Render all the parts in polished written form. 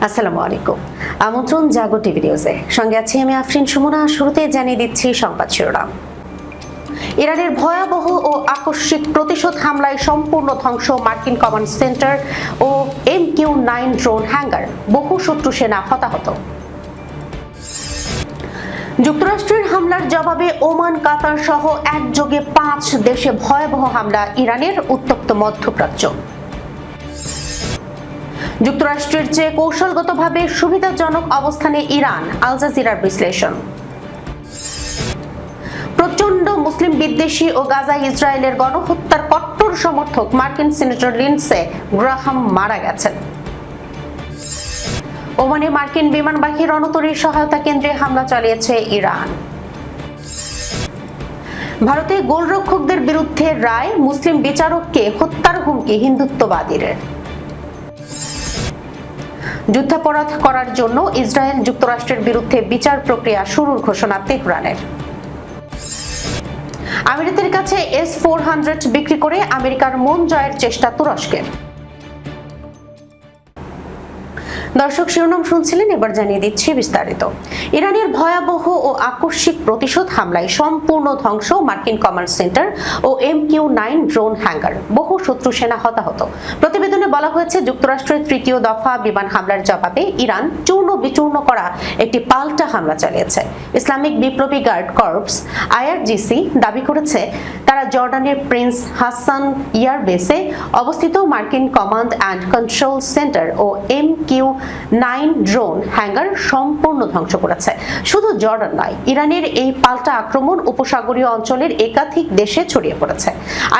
আসসালামু আলাইকুম। আমন্ত্রণ জাগো টিভি নিউজে, সঙ্গে আছি আমি আফরিন সুমনা। শুরুতে জানিয়ে দিচ্ছি সংবাদ শিরোনাম। ইরানের ভয়াবহ ও আকস্মিক প্রতিশোধ হামলায় সম্পূর্ণ ধ্বংস মার্কিন কমান্ড সেন্টার ও MQ-9 ড্রোন হ্যাঙ্গার, বহু শত্রু সেনা হতাহত। যুক্তরাষ্ট্রের হামলার জবাবে ওমান, কাতার সহ একযোগে 5 দেশে ভয়াবহ হামলা ইরানের, উত্তপ্ত মধ্যপ্রাচ্য। যুক্তরাষ্ট্রের চেয়ে কৌশলগতভাবে সুবিধাজনক অবস্থানে ইরান, আল জাজিরার বিশ্লেষণ। প্রচন্ড মুসলিম বিদ্বেষী ও গাজায় ইসরায়েলের গণহত্যার কট্টর সমর্থক মার্কিন সিনেটর লিন্ডসে গ্রাহাম মারা গেছেন। ওমানে মার্কিন বিমানবাহী রণতরীর সহায়তা কেন্দ্রে হামলা চালিয়েছে ইরান। ভারতে গোলরক্ষকদের বিরুদ্ধে রায়, মুসলিম বিচারককে হত্যার হুমকি হিন্দুত্ববাদীদের। যুদ্ধাপরাধ করার জন্য ইসরায়েল যুক্তরাষ্ট্রের বিরুদ্ধে বিচার প্রক্রিয়া শুরুর ঘোষণা তেহরানের। আমিরাতের কাছে S-400 বিক্রি করে আমেরিকার মন জয়ের চেষ্টা তুরস্কের। দর্শক, শিরোনাম শুনছিলেন, এবার জানিয়ে দিচ্ছি বিস্তারিত। ইরানের ভয়াবহ ও আকস্মিক প্রতিশোধ হামলায় সম্পূর্ণ ধ্বংস মার্কিন কমান্ড সেন্টার ও MQ-9 ড্রোন হ্যাঙ্গার, বহু শত্রু সেনা হতাহত। প্রতিবেদনে বলা হয়েছে, যুক্তরাষ্ট্রের তৃতীয় দফা বিমান হামলার জবাবে ইরান চূর্ণ বিচূর্ণ করা একটি পাল্টা হামলা চালিয়েছে। ইসলামিক বিপ্লবী গার্ড কর্পস IRGC দাবি করেছে, তারা জর্ডানের প্রিন্স হাসান এয়ারবেসে অবস্থিত মার্কিন কমান্ড অ্যান্ড কন্ট্রোল সেন্টার ও MQ-9 ড্রোন হ্যাঙ্গার সম্পূর্ণ ধ্বংস করেছে। শুধু জর্ডান নয়, ইরানের এই পাল্টা আক্রমণ উপসাগরীয় অঞ্চলের একাধিক দেশে ছড়িয়ে পড়েছে।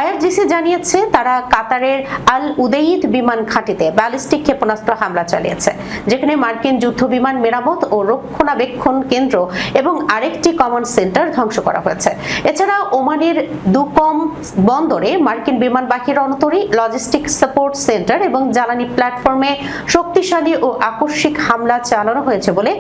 IRGC জানিয়েছে, তারা কাতারের আল উদেইদ বিমান ঘাঁটিতে ব্যালিস্টিক ক্ষেপণাস্ত্র হামলা চালিয়েছে, যেখানে মার্কিন যুদ্ধ বিমান মেরামত ও রক্ষণাবেক্ষণ কেন্দ্র এবং আরেকটি কমান্ড সেন্টার ধ্বংস করা হয়েছে। এছাড়া ওমানের দুকম বন্দরে মার্কিন বিমানবাহী রণতরী, লজিস্টিক সাপোর্ট সেন্টার এবং জ্বালানি প্ল্যাটফর্মে শক্তিশালী ও আকস্মিক হামলা চালানো হয়েছে বলে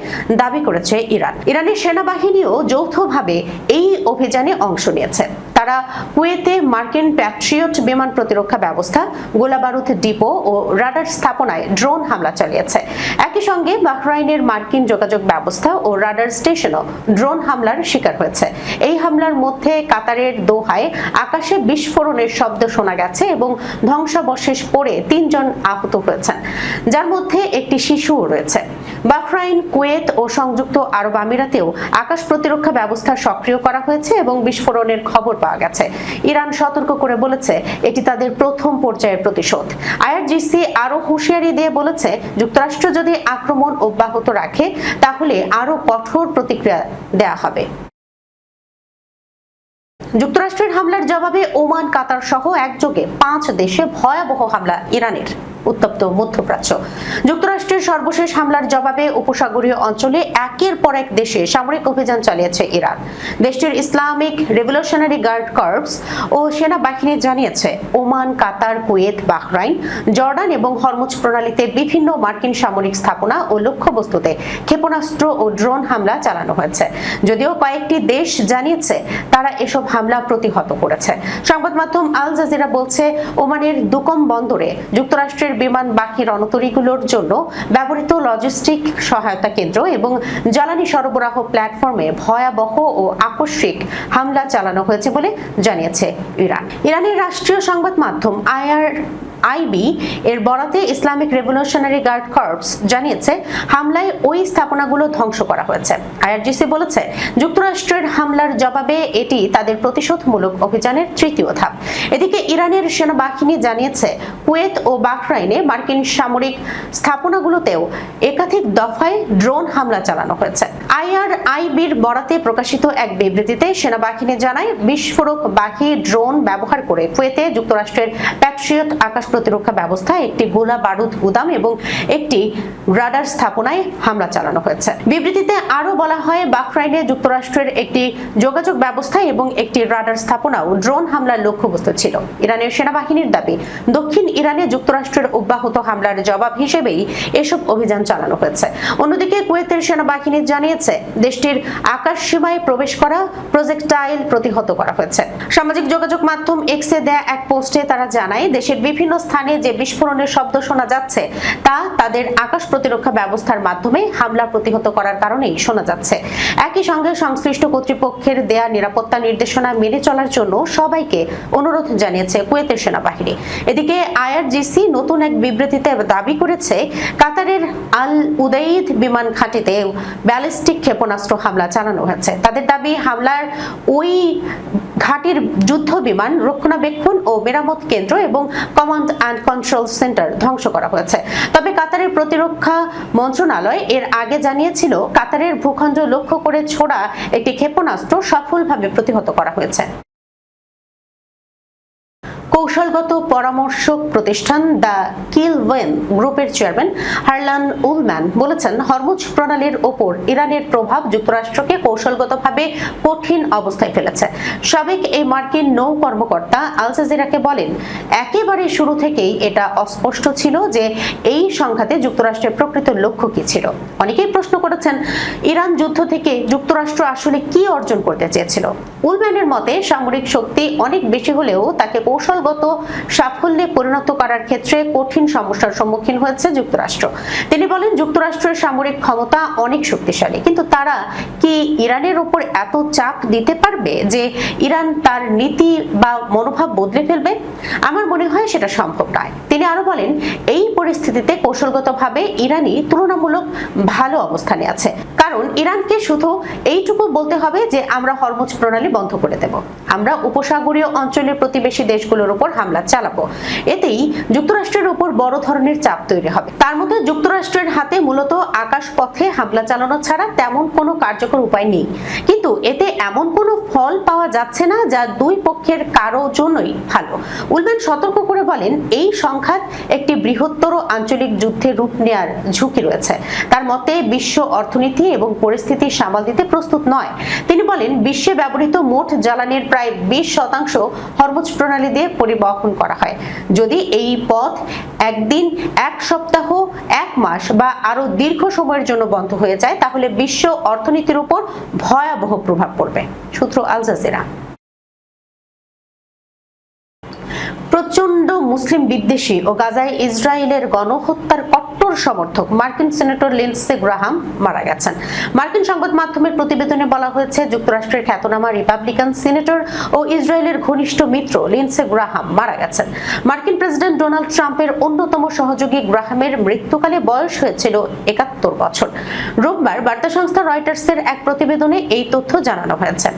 দাবি করেছে ইরান। ইরানের সেনাবাহিনীও যৌথভাবে এই অভিযানে অংশ নিয়েছে। তারা কুয়েতে মার্কিন প্যাট্রিয়ট বিমান প্রতিরক্ষা ব্যবস্থা, গোলাবারুদ ডিপো ও রাডার স্থাপনায় ড্রোন হামলা চালিয়েছে। একই সঙ্গে বাহরাইনের মার্কিন যোগাযোগ ব্যবস্থা ও রাডার স্টেশনও ড্রোন হামলার শিকার হয়েছে। এই হামলার মধ্যে কাতারের দোহায় আকাশে বিস্ফোরণের শব্দ শোনা গেছে এবং ধ্বংসাবশেষ পড়ে 3 জন আহত হয়েছেন, যার মধ্যে একটি শিশুও রয়েছে। বাহরাইন, কুয়েত ও সংযুক্ত আরব আমিরাতেও আকাশ প্রতিরক্ষা ব্যবস্থা সক্রিয় করা হয়েছে এবং বিস্ফোরণের খবর পাওয়া গেছে। ইরান সতর্ক করে বলেছে, এটি তাদের প্রথম পর্যায়ের প্রতিশোধ। IRGC আরো হুঁশিয়ারি দিয়ে বলেছে, যুক্তরাষ্ট্র যদি আক্রমণ অব্যাহত রাখে তাহলে আরো কঠোর প্রতিক্রিয়া দেয়া হবে। যুক্তরাষ্ট্রের হামলার জবাবে ওমান, কাতার সহ একযোগে 5 দেশে ভয়াবহ হামলা ইরানের, উত্তপ্ত মধ্যপ্রাচ্য। যুক্তরাষ্ট্রের সর্বশেষ হামলার জবাবে উপসাগরীয় অঞ্চলে একের পর এক দেশে সামরিক অভিযান চালিয়েছে ইরান। দেশটির ইসলামিক রেভলিউশনারি গার্ড কর্পস ও সেনাবাহিনী জানিয়েছে, ওমান, কাতার, কুয়েত, বাহরাইন, জর্ডান এবং হরমুজ প্রণালীতে বিভিন্ন মার্কিন সামরিক স্থাপনা ও লক্ষ্যবস্তুতে ক্ষেপণাস্ত্র ও ড্রোন হামলা চালানো হয়েছে। যদিও কয়েকটি দেশ জানিয়েছে তারা এসব হামলা প্রতিহত করেছে। সংবাদ মাধ্যম আল জাজিরা বলছে, ওমানের দুকম বন্দরে যুক্তরাষ্ট্রের বিমানবাহী রণতরীগুলোর জন্য ব্যবহৃত লজিস্টিক সহায়তা কেন্দ্র এবং জ্বালানি সরবরাহ প্ল্যাটফর্মে ভয়াবহ ও আকস্মিক হামলা চালানো হয়েছে বলে জানিয়েছে ইরান। ইরানের রাষ্ট্রীয় সংবাদ মাধ্যম IB এর বরাতে ইসলামিক রেভলিউশনারি গার্ড কর্পস জানিয়েছে, হামলায় ওই স্থাপনাগুলো ধ্বংস করা হয়েছে। IRGC বলেছে, যুক্তরাষ্ট্রের হামলার জবাবে এটি তাদের প্রতিশোধমূলক অভিযানের তৃতীয় ধাপ। এদিকে ইরানের সেনাবাহিনী জানিয়েছে, কুয়েত ও বাহরাইনে মার্কিন সামরিক স্থাপনাগুলোতেও একাধিক দফায় ড্রোন হামলা চালানো হয়েছে। IRIB-র বরাতে প্রকাশিত এক বিবৃতিতে সেনাবাহিনী জানায়, বিস্ফোরকবাহী ড্রোন ব্যবহার করে কুয়েতে যুক্তরাষ্ট্রের প্যাট্রিয়ট আকাশ প্রতিরক্ষা ব্যবস্থা, একটি গোলা বারুদ গুদাম এবং একটি রাডার স্থাপনায় হামলা চালানো হয়েছে। বিবৃতিতে আরো বলা হয়, বাহরাইনে যুক্তরাষ্ট্রের একটি যোগাযোগ ব্যবস্থা এবং একটি রাডার স্থাপনাও ড্রোন হামলার লক্ষ্যবস্তু ছিল। ইরানের সেনাবাহিনীর দাবি, দক্ষিণ ইরানে যুক্তরাষ্ট্রের অব্যাহত হামলার জবাব হিসেবেই এসব অভিযান চালানো হয়েছে। অন্যদিকে কুয়েতের সেনাবাহিনী জানিয়েছে, দেশটির আকাশ সীমায় প্রবেশ করা প্রজেক্টাইল প্রতিহত করা হয়েছে। সামাজিক যোগাযোগ মাধ্যম এক্সে দেয়া এক পোস্টে তারা জানায়, দেশের বিভিন্ন স্থানে যে বিস্ফোরণের শব্দ শোনা যাচ্ছে তা তাদের আকাশ প্রতিরক্ষা ব্যবস্থার মাধ্যমে হামলা প্রতিহত করার কারণেই শোনা যাচ্ছে। একই সঙ্গে সংশ্লিষ্ট কর্তৃপক্ষের দেয়া নিরাপত্তা নির্দেশনা মেনে চলার জন্য সবাইকে অনুরোধ জানিয়েছে কুয়েতের সেনাবাহিনী। এদিকে আইআরজিসি নতুন এক বিবৃতিতে দাবি করেছে কাতারের আল উদাইদ বিমান ঘাঁটিতে ব্যালিস্টিক ক্ষেপণাস্ত্র হামলা চালানো হয়েছে। তাদের দাবি হামলার ওই ঘাঁটির যুদ্ধ বিমান রক্ষণাবেক্ষণ ও মেরামত কেন্দ্র এবং কমান্ড অ্যান্ড কন্ট্রোল সেন্টার ধ্বংস করা হয়েছে। তবে কাতারের প্রতিরক্ষা মন্ত্রণালয় এর আগে জানিয়েছিল কাতারের ভূখণ্ড লক্ষ্য করে ছোড়া একটি ক্ষেপণাস্ত্র সফলভাবে প্রতিহত করা হয়েছে। কৌশলগত পরামর্শক প্রতিষ্ঠান দ্য কিলওয়েন গ্রুপের চেয়ারম্যান হারলান উলম্যান বলেছেন, হরমুজ প্রণালীর ওপর ইরানের প্রভাব যুক্তরাষ্ট্রকে কৌশলগতভাবে কঠিন অবস্থায় ফেলেছে। সাবেক এই মার্কিন নৌ কর্মকর্তা আল জাজিরাকে বলেন, একেবারে শুরু থেকেই এটা অস্পষ্ট ছিল যে এই সংঘাতে যুক্তরাষ্ট্রের প্রকৃত লক্ষ্য কি ছিল। অনেকেই প্রশ্ন করেছেন, ইরান যুদ্ধ থেকে যুক্তরাষ্ট্র আসলে কি অর্জন করতে চেয়েছিল। উলম্যানের মতে সামরিক শক্তি অনেক বেশি হলেও তাকে কৌশলগত সাফল্যে পরিণত করার ক্ষেত্রে কঠিন সমস্যার সম্মুখীন হয়েছে যুক্তরাষ্ট্র। তিনি বলেন, যুক্তরাষ্ট্রের সামরিক ক্ষমতা অনেক শক্তিশালী, কিন্তু তারা কি ইরানের উপর এত চাপ দিতে পারবে যে ইরান তার নীতি বা মনোভাব বদলে ফেলবে? আমার মনে হয় সেটা সম্ভব নয়। তিনি আরো বলেন, এই পরিস্থিতিতে কৌশলগতভাবে ইরানই তুলনামূলক ভালো অবস্থানে আছে, কারণ ইরানকে শুধু এইটুকু বলতে হবে যে আমরা হরমুজ প্রণালী বন্ধ করে দেব, আমরা উপসাগরীয় অঞ্চলের প্রতিবেশী দেশগুলোর উপর হামলা চালাবো। এতেই যুক্তরাষ্ট্রের উপর বড় ধরনের চাপ তৈরি হবে। তার মধ্যে যুক্তরাষ্ট্রের হাতে মূলত আকাশ পথে হামলা চালানো ছাড়া তেমন কোনো কার্যকর উপায় নেই, কিন্তু এতে এমন কোনো ফল পাওয়া যাচ্ছে না যা দুই পক্ষের কারো জন্যই ভালো। উলম্যান সতর্ক করে বলেন, এই সংঘাত একটি বৃহত্তর আঞ্চলিক যুদ্ধে রূপ নেওয়ার ঝুঁকি রয়েছে। তার মতে বিশ্ব অর্থনীতি এবং পরিস্থিতি সামাল দিতে প্রস্তুত নয়। তিনি বলেন, বিশ্বে ব্যবহৃত মোট জ্বালানির প্রায় 20% হরমুজ প্রণালী দিয়ে পরিবহন করা হয়। যদি এই পথ একদিন, এক সপ্তাহ, এক মাস বা আরো দীর্ঘ সময়ের জন্য বন্ধ হয়ে যায়, তাহলে বিশ্ব অর্থনীতির উপর ভয়াবহ প্রভাব পড়বে। সূত্র আল জাজিরা। প্রচন্ড মুসলিম বিদ্বেষী ও গাজায় ইসরায়েলের গণহত্যার কট্টর সমর্থক মার্কিন সিনেটর লিন্ডসে গ্রাহাম মারা গেছেন। মার্কিন সংবাদ মাধ্যমের প্রতিবেদনে বলা হয়েছে, যুক্তরাষ্ট্রের খ্যাতনামা রিপাবলিকান সিনেটর ও ইসরায়েলের ঘনিষ্ঠ মিত্র লিন্ডসে গ্রাহাম মারা গেছেন। মার্কিন প্রেসিডেন্ট ডোনাল্ড ট্রাম্পের অন্যতম সহযোগী গ্রাহামের মৃত্যুকালে বয়স হয়েছিল 71 বছর। রোববার বার্তা সংস্থা রয়টার্সের এক প্রতিবেদনে এই তথ্য জানানো হয়েছে।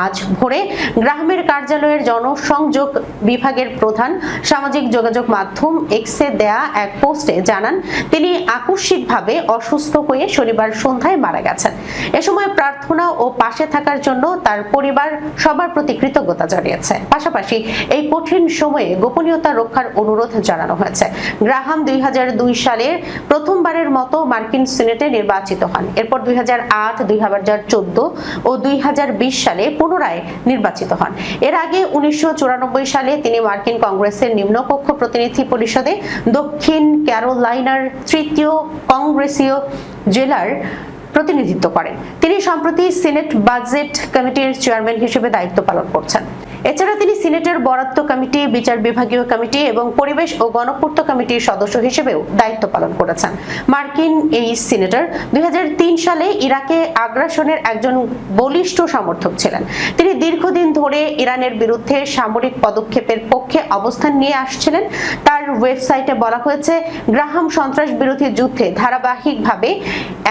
আজ ভোরে গ্রাহামের কার্যালয়ের জনসংযোগ বিভাগের প্রধান সামাজিক যোগাযোগ মাধ্যম এক্সে দেয়া এক পোস্টে জানান, তিনি আকস্মিকভাবে অসুস্থ হয়ে শনিবার সন্ধ্যায় মারা গেছেন। এ সময় প্রার্থনা ও পাশে থাকার জন্য তার পরিবার সবার প্রতি কৃতজ্ঞতা জানিয়েছে। পাশাপাশি এই কঠিন সময়ে গোপনীয়তা রক্ষার অনুরোধ জানানো হয়েছে। গ্রাহাম 2002 সালের প্রথমবারের মতো মার্কিন সিনেটে নির্বাচিত হন। এরপর 2008, 2014 ও 2020 সালে পুনরায় নির্বাচিত হন। এর আগে 1994 সালে তিনি মার্কিন কংগ্রেসের নিম্নকক্ষ প্রতিনিধি পরিষদে দক্ষিণ ক্যারোলাইনার 3য় কংগ্রেসীয় জেলার প্রতিনিধিত্ব করেন। তিনি সম্প্রতি সিনেট বাজেট কমিটির চেয়ারম্যান হিসেবে দায়িত্ব পালন করছেন। এছাড়া তিনি সিনেটের বরাদ্দ কমিটি, বিচার বিভাগীয় কমিটি এবং পরিবেশ ও গণপূর্ত কমিটির সদস্য হিসেবেও দায়িত্ব পালন করেছেন। মার্কিন এই সিনেটর 2003 সালে ইরাকে আগ্রাসনের একজন বলিষ্ঠ সমর্থক ছিলেন। তিনি দীর্ঘদিন ধরে ইরানের বিরুদ্ধে সামরিক পদক্ষেপের পক্ষে অবস্থান নিয়ে আসছিলেন। তার ওয়েবসাইটে বলা হয়েছে, গ্রাহাম সন্ত্রাস বিরোধী যুদ্ধে ধারাবাহিকভাবে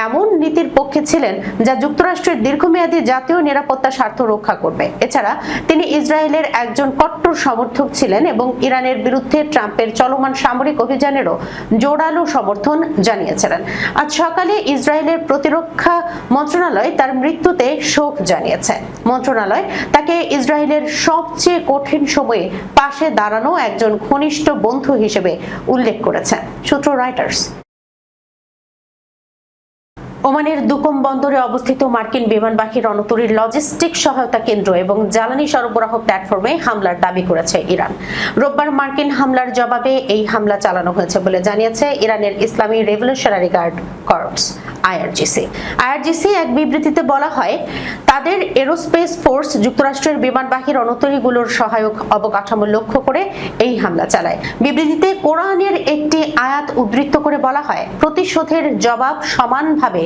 এমন নীতির পক্ষে ছিলেন যা যুক্তরাষ্ট্রের দীর্ঘমেয়াদী জাতীয় নিরাপত্তা স্বার্থ রক্ষা করবে। এছাড়া তিনি ইসরায়েলের একজন কট্টর সমর্থক ছিলেন এবং ইরানের বিরুদ্ধে ট্রাম্পের চলমান সামরিক অভিযানেরও জোরালো সমর্থন জানিয়েছিলেন। আজ সকালে ইসরায়েলের প্রতিরক্ষা মন্ত্রণালয় তার মৃত্যুতে শোক জানিয়েছে। মন্ত্রণালয় তাকে ইসরায়েলের সবচেয়ে কঠিন সময়ে পাশে দাঁড়ানো একজন ঘনিষ্ঠ বন্ধু হিসেবে উল্লেখ করেছে। সূত্র রয়টার্স। ওমানের দুকম বন্দরে অবস্থিত মার্কিন বিমানবাহী রণতরীর লজিস্টিক সহায়তা কেন্দ্র এবং জ্বালানি সরবরাহ প্ল্যাটফর্মে হামলার দাবি করেছে ইরান। রোববার মার্কিন হামলার জবাবে এই হামলা চালানো হয়েছে বলে জানিয়েছে ইরানের ইসলামী রেভলিউশনারি গার্ড কর্পস। আইআরজিসি এক বিবৃতিতে বলা হয়, তাদের এরোস্পেস ফোর্স যুক্তরাষ্ট্রের বিমানবাহী রণতরীগুলোর সহায়ক অবকাঠামো লক্ষ্য করে এই হামলা চালায়। বিবৃতিতে কোরআনের একটি আয়াত উদ্ধৃত করে বলা হয়, প্রতিশোধের জবাব সমানভাবে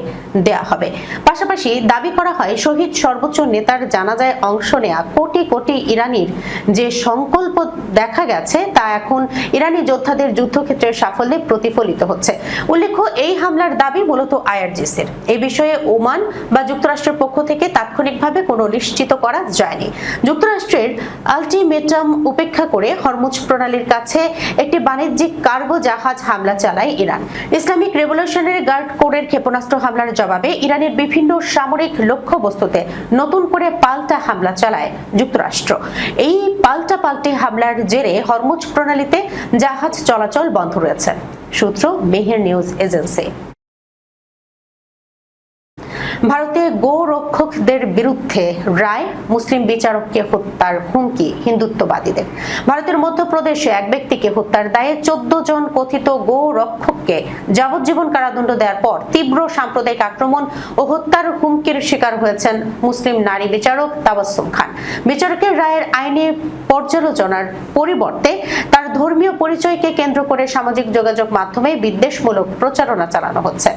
দেয়া হবে। পাশাপাশি দাবি করা হয়, শহীদ সর্বোচ্চ নেতার জানাজায় অংশ নেয়া কোটি কোটি ইরানির যে সংকল্প দেখা গেছে তা এখন ইরানি যোদ্ধাদের যুদ্ধক্ষেত্রের সাফল্যে প্রতিফলিত হচ্ছে। উল্লেখ্য, এই হামলার দাবি মূলত আইআরজিসির। এই বিষয়ে ওমান বা যুক্তরাষ্ট্রের পক্ষ থেকে তাৎক্ষণিকভাবে কোনো নিশ্চিত করা যায়নি। যুক্তরাষ্ট্রের আলটিমেটাম উপেক্ষা করে হরমুজ প্রণালীর কাছে একটি বাণিজ্যিক কার্গো জাহাজ হামলা চালায় ইরান। ইসলামিক রেভলিউশনারি গার্ড কোরের ক্ষেপণাস্ত্র হামলার জবাবে ইরানের বিভিন্ন সামরিক লক্ষ্যবস্তুতে নতুন করে পাল্টা হামলা চালায় যুক্তরাষ্ট্র। এই পাল্টাপাল্টি হামলার জেরে হরমুজ প্রণালীতে জাহাজ চলাচল বন্ধ রয়েছে। সূত্র মেহের নিউজ এজেন্সি। ভারতে গোরক্ষকদের বিরুদ্ধে রায়, মুসলিম বিচারককে হত্যার হুমকি হিন্দুত্ববাদীদের। ভারতের মধ্যপ্রদেশে এক ব্যক্তিকে হত্যার দায়ে 14 জন কথিত গোরক্ষককে যাবজ্জীবন কারাদণ্ড দেওয়ার পর তীব্র সাম্প্রদায়িক আক্রমণ ও হত্যার হুমকির শিকার হয়েছেন মুসলিম নারী বিচারক তাবাসসুম খান। বিচারকের রায়ের আইনি পর্যালোচনার পরিবর্তে তার ধর্মীয় পরিচয়কে কেন্দ্র করে সামাজিক যোগাযোগ মাধ্যমে বিদ্বেষমূলক প্রচারণা চালানো হচ্ছে।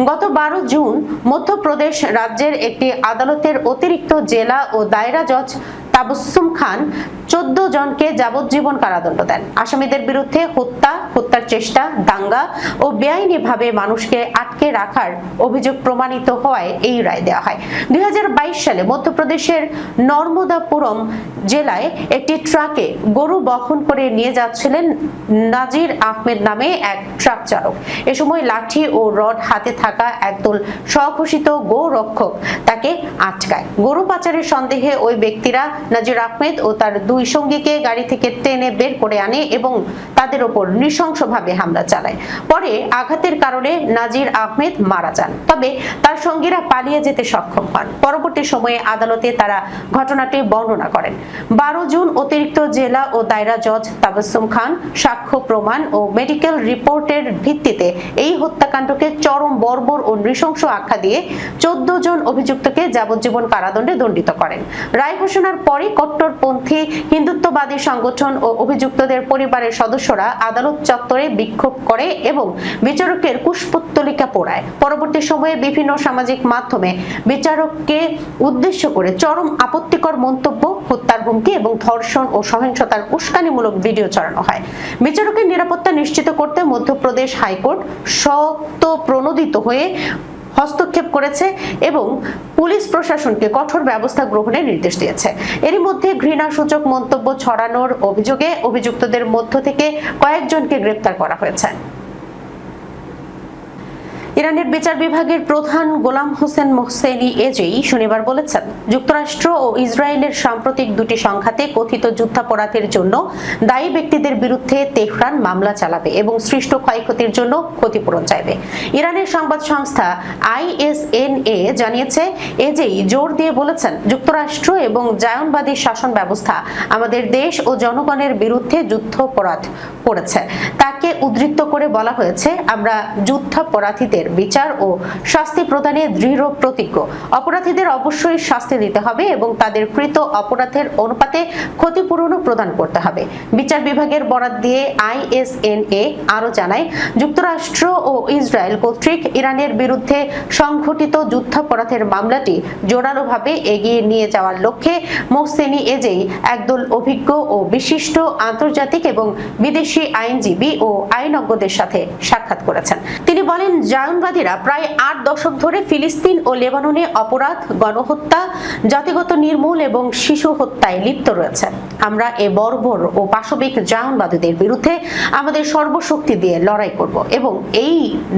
গত 12 জুন মধ্যপ্রদেশ রাজ্যের একটি আদালতের অতিরিক্ত জেলা ও দায়রা জজ তাবাসসুম খান 14 জনকে যাবজ্জীবন কারাদণ্ড দেন। আসামিদের বিরুদ্ধে হত্যার চেষ্টা, দাঙ্গা ও বেআইনিভাবে মানুষকে আটকে রাখার অভিযোগ প্রমাণিত হওয়ায় এই রায় দেওয়া হয়। 2022 সালে মধ্যপ্রদেশের নর্মদাপুরম জেলায় একটি ট্রাকে গরু বহন করে নিয়ে যাচ্ছিলেন নাজির আহমেদ নামে এক ট্রাক চালক। এ সময় লাঠি ও রড হাতে থাকা একদল স্বঘোষিত গোরক্ষক তাকে আটকায়। গরু পাচারের সন্দেহে ওই ব্যক্তিরা নাজির আহমেদ ও তার 2 সঙ্গীকে গাড়ি থেকে টেনে বের করে আনে এবং তাদের উপর নৃশংসভাবে হামলা চালায়। পরে আঘাতের কারণে নাজির আহমেদ মারা যান, তবে তার সঙ্গীরা পালিয়ে যেতে সক্ষম হন। পরবর্তী সময়ে আদালতে তারা ঘটনাটি বর্ণনা করেন। 12 জুন অতিরিক্ত জেলা ও দায়রা জজ তাবাসসুম খান সাক্ষ্য প্রমাণ ও মেডিকেল রিপোর্টের ভিত্তিতে এই হত্যাকাণ্ডকে চরম বর্বর ও নৃশংস আখ্যা দিয়ে 14 জন অভিযুক্তকে যাবজ্জীবন কারাদণ্ডে দণ্ডিত করেন। রায় ঘোষণার পরই কট্টরপন্থী হিন্দুত্ববাদী সংগঠন ও অভিযুক্তদের পরিবারের সদস্যরা আদালত চত্বরে বিক্ষোভ করে এবং বিচারকের কুশপুত্তলিকা পোড়ায়। পরবর্তী সময়ে বিভিন্ন সামাজিক মাধ্যমে বিচারককে উদ্দেশ্য করে চরম আপত্তিকর মন্তব্য, হত্যার হুমকি এবং ধর্ষণ ও সহিংসতার উস্কানিমূলক ভিডিও ছড়ানো হয়। বিচারকের নিরাপত্তা নিশ্চিত করতে মধ্যপ্রদেশ হাইকোর্ট স্বতঃপ্রণোদিত হয়ে হস্তক্ষেপ করেছে এবং পুলিশ প্রশাসনকে কঠোর ব্যবস্থা গ্রহণের নির্দেশ দিয়েছে। এরই মধ্যে ঘৃণাসূচক মন্তব্য ছড়ানোর অভিযোগে অভিযুক্তদের মধ্য থেকে কয়েকজনকে গ্রেপ্তার করা হয়েছে। ইরানের বিচার বিভাগের প্রধান গোলাম হোসেন মোহসেনি এজেই শনিবার বলেছেন, যুক্তরাষ্ট্র ও ইসরায়েলের সাম্প্রতিক দুটি সংঘাতে কথিত যুদ্ধাপরাধের জন্য দায়ী ব্যক্তিদের বিরুদ্ধে তেহরান মামলা চালাবে এবং সৃষ্ট ক্ষয়ক্ষতির জন্য ক্ষতিপূরণ চাইবে। ইরানের সংবাদ সংস্থা ISNA জানিয়েছে, এজেই জোর দিয়ে বলেছেন, যুক্তরাষ্ট্র এবং জায়নবাদী শাসন ব্যবস্থা আমাদের দেশ ও জনগণের বিরুদ্ধে যুদ্ধাপরাধ করেছে। তাকে উদ্ধৃত করে বলা হয়েছে, আমরা যুদ্ধাপরাধীদের বিচার ও শাস্তি প্রদানে দৃঢ় প্রতিজ্ঞ। অপরাধীদের অবশ্যই শাস্তি দিতে হবে এবং তাদের কৃত অপরাধের অনুপাতে ক্ষতিপূরণও প্রদান করতে হবে। বিচার বিভাগের বরাত দিয়ে ISNA আরো জানায়, যুক্তরাষ্ট্র ও ইসরায়েল কর্তৃক ইরানের বিরুদ্ধে সংঘটিত যুদ্ধাপরাধের মামলাটি জোরালোভাবে এগিয়ে নিয়ে যাওয়ার লক্ষ্যে মোহসেনি এজেই একদল অভিজ্ঞ ও বিশিষ্ট আন্তর্জাতিক এবং বিদেশি আইনজীবী ও আইনজ্ঞদের সাথে সাক্ষাৎ করেছেন। তিনি বলেন, জায়নবাদীরা প্রায় 8 দশক ধরে ফিলিস্তিন ও লেবাননে অপরাধ, গণহত্যা, জাতিগত নির্মূল এবং শিশু হত্যায় লিপ্ত রয়েছে। আমরা এ বর্বর ও পাশবিক জায়নবাদীদের বিরুদ্ধে আমাদের সর্বশক্তি দিয়ে লড়াই করব এবং এই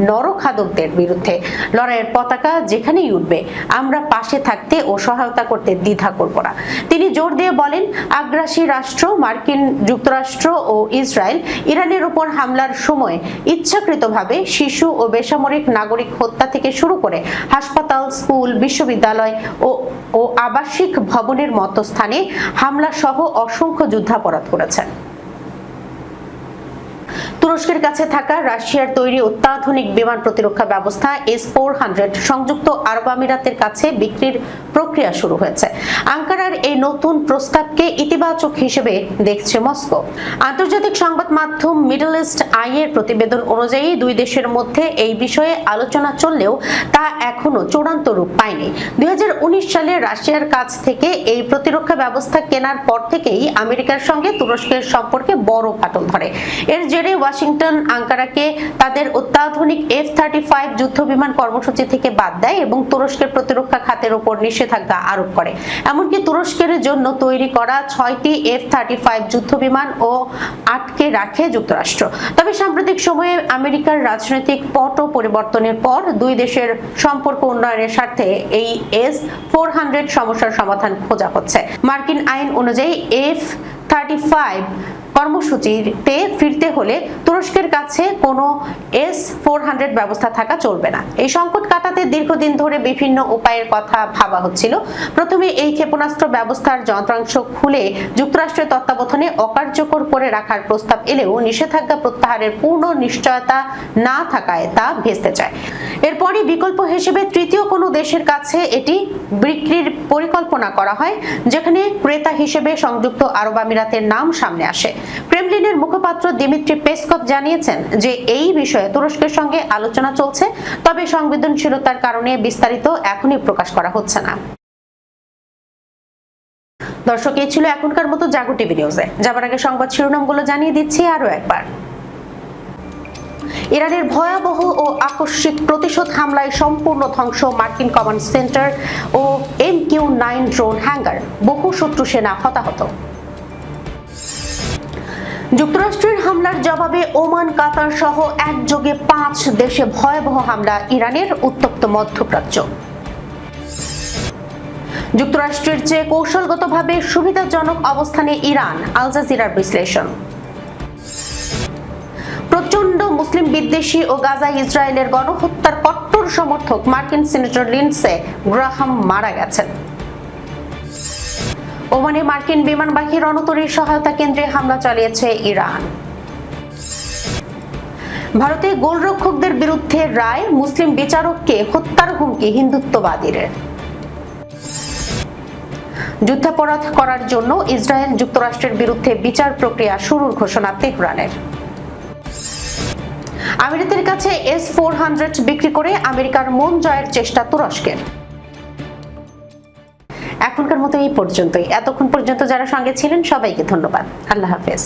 নরখাদকদের বিরুদ্ধে লড়াইয়ের পতাকা যেখানেই উঠবে আমরা পাশে থাকতে ও সহায়তা করতে দ্বিধা করব না। তিনি জোর দিয়ে বলেন, আগ্রাসী রাষ্ট্র মার্কিন যুক্তরাষ্ট্র ও ইসরায়েল ইরানের উপর হামলার সময় ইচ্ছাকৃতভাবে শিশু ও বেসামরিক নাগরিক হত্যা থেকে শুরু করে হাসপাতাল, স্কুল, বিশ্ববিদ্যালয় ও আবাসিক ভবনের মতো স্থানে হামলা সহ অসংখ্য যুদ্ধাপরাধ করেছে। তুরস্কের কাছে থাকা রাশিয়ার তৈরি অত্যাধুনিক বিমান প্রতিরক্ষা ব্যবস্থা S-400 সংযুক্ত আরব আমিরাতের কাছে বিক্রির প্রক্রিয়া শুরু হয়েছে। আঙ্কারার এই নতুন প্রস্তাবকে ইতিবাচক হিসেবে দেখছে মস্কো। আন্তর্জাতিক সংবাদ মাধ্যম মিডল ইস্ট আই এর প্রতিবেদন অনুযায়ী দুই দেশের মধ্যে এই বিষয়ে আলোচনা চললেও তা এখনো চূড়ান্ত রূপ পায়নি। 2019 সালে রাশিয়ার কাছ থেকে এই প্রতিরক্ষা ব্যবস্থা কেনার পর থেকেই আমেরিকার সঙ্গে তুরস্কের সম্পর্কে বড় ফাটল ধরে। এর জেরে ওয়াশিংটন আঙ্কারাকে তাদের অত্যাধুনিক F-35 যুদ্ধবিমান কর্মসূচি থেকে বাদ দেয় এবং তুরস্কের প্রতিরক্ষা খাতের উপর নিষেধাজ্ঞা আরোপ করে। এমনকি তুরস্কের জন্য তৈরি করা 6টি F-35 যুদ্ধবিমান ও আটকে রাখে যুক্তরাষ্ট্র। তবে সাম্প্রতিক সময়ে আমেরিকার রাজনৈতিক পট পরিবর্তনের পর দুই দেশের সম্পর্ক উন্নয়নের স্বার্থে এই S-400 সমস্যার সমাধান খোঁজা হচ্ছে। মার্কিন আইন অনুযায়ী F-35 কর্মসূচিতে ফিরতে হলে তুরস্কের কাছে কোনো S-400 ব্যবস্থা থাকা চলবে না। এই সংকট কাটাতে দীর্ঘদিন ধরে বিভিন্ন উপায়ের কথা ভাবা হচ্ছিল। প্রথমে এই ক্ষেপণাস্ত্র ব্যবস্থার যন্ত্রাংশ খুলে যুক্তরাষ্ট্রের তত্ত্বাবধানে অকার্যকর করে রাখার প্রস্তাব এলেও নিষেধাজ্ঞা প্রত্যাহারের পূর্ণ নিশ্চয়তা না থাকায় তা ভেস্তে যায়। এরপরই বিকল্প হিসেবে তৃতীয় কোনো দেশের কাছে এটি বিক্রির পরিকল্পনা করা হয়, যেখানে ক্রেতা হিসেবে সংযুক্ত আরব আমিরাতের নাম সামনে আসে। ক্রেমলিনের মুখপাত্র দিমিত্রি পেসকভ জানিয়েছেন যে এই বিষয়ে তুরস্কের সঙ্গে আলোচনা চলছে, তবে সংবেদনশীলতার কারণে বিস্তারিত এখনই প্রকাশ করা হচ্ছে না। দর্শক, এই ছিল এখনকার মতো জাগো টিভি নিউজে। যাবার আগে সংবাদ শিরোনামগুলো জানিয়ে দিচ্ছি আরো একবার। ইরানের ভয়াবহ ও আকস্মিক প্রতিশোধ হামলায় সম্পূর্ণ ধ্বংস মার্কিন কমান্ড সেন্টার ও MQ-9 ড্রোন হ্যাঙ্গার, বহু শত্রু সেনা হতাহত। যুক্তরাষ্ট্রের হামলার জবাবে ওমান, কাতার সহ একযোগে 5 দেশে ভয়াবহ হামলা ইরানের, উত্তপ্ত মধ্যপ্রাচ্য। যুক্তরাষ্ট্রের চেয়ে কৌশলগতভাবে সুবিধাজনক অবস্থানে ইরান, আল জাজিরার বিশ্লেষণ। প্রচন্ড মুসলিম বিদ্বেষী ও গাজায় ইসরায়েলের গণহত্যার কট্টর সমর্থক মার্কিন সিনেটর লিন্ডসে গ্রাহাম মারা গেছেন। ওমানে মার্কিন বিমানবাহী রণতরীর সহায়তা কেন্দ্রে হামলা চালিয়েছে ইরান। ভারতে গোলরক্ষকদের বিরুদ্ধে রায়, মুসলিম বিচারককে হত্যার হুমকি হিন্দুত্ববাদীর। যুদ্ধাপরাধ করার জন্য ইসরায়েল যুক্তরাষ্ট্রের বিরুদ্ধে বিচার প্রক্রিয়া শুরুর ঘোষণা তেহরানের। আমিরাতের কাছে S-400 বিক্রি করে আমেরিকার মন জয়ের চেষ্টা তুরস্কের। এখনকার মতো এই পর্যন্তই। এতক্ষণ পর্যন্ত যারা সঙ্গে ছিলেন সবাইকে ধন্যবাদ। আল্লাহ হাফেজ।